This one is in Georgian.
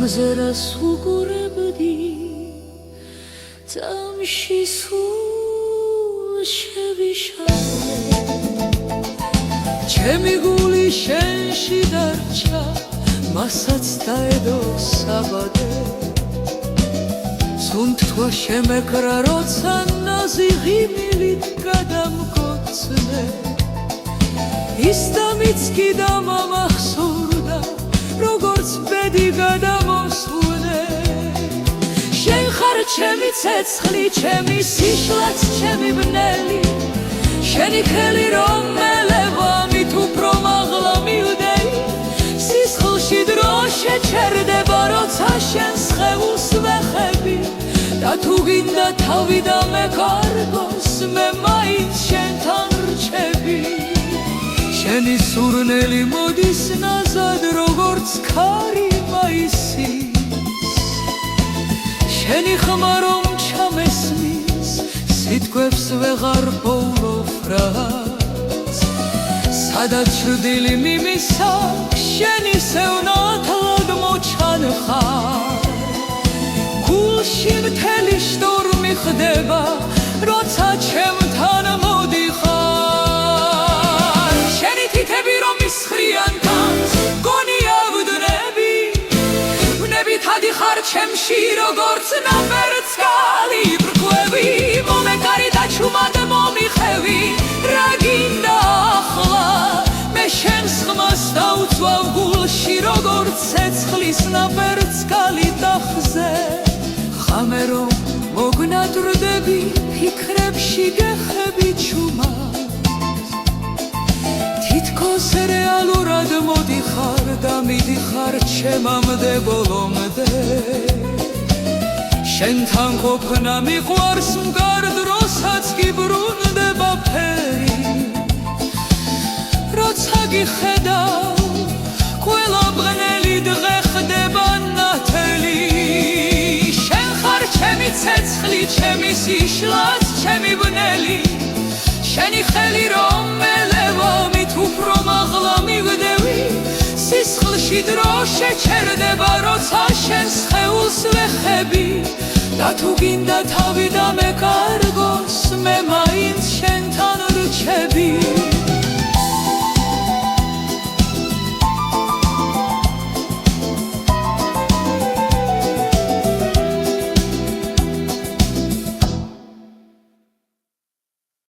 ხმზე რას უყურებდი წამში სულ შევიშალე ჩემი გული შენში დარჩა მასაც დაედო საბადე სუნთქვა შემეკრა როცა ნაზი ღიმილით გადამკოცნე ის დამიც კი დამამახსოვრდა როგორც ბედი გადამოსვლნე შენ ხარ ჩემი ცეცხლი ჩემი სიშლაც ჩემი ბნელი შენი ხელი რომ მელევა მით უფრო მაღლა მივდეი სისხლში დრო შეჩერდება როცა შენს სხეულს ვეხები და თუ გინდა თავი დამეკარგოს მე მაინც შენთან რჩები შენი სურნელი მოდის ნაზად როგორც ქარი მაისის შენი ხმა რომ ჩამესმის სიტყვებს ვეღარ პოულობ რაც სადაც ჭრდილი მიმისა შენი სევნათლად მოჩანხარ გულში მთელი შტორმი ხდება როცა ჩემთან მოდიხარ შენი თითები რომ ისხრიან თავს გონია ვდნები ვნებით ადიხარ ჩემში როგორც ნაფერწყალი ბრკვევი მომეკარი და ჩუმად მომიხევი რა გინდა ახლა მე შენს ხმას დავუწვავ გულში როგორც ცეცხლის ნაფერწყალი ტახზე ხამე რომ მოგნადრდები ფიქრებში გეხები ჩუმად თითქოს რეალურად მოდიხარ და მიდიხარ ჩემამდე ბოლომდე შენთან ყოფნა მიყვარს მგარ დროსაც კი ბრუნდება ფერი როცა გიხედავ ყველა ბღნელი დღე ხდება ნათელი შენ ხარ ჩემი ცეცხლი ჩემი სიშლაც ჩემი ბნელი შენი ხელი რომ მელევა მით უფრო მაღლა მივდევი სისხლში დრო შეჩერდება როცა შენს სხეულს ვეხები და თუ გინდა თავი დამეკარგოს მე მაინც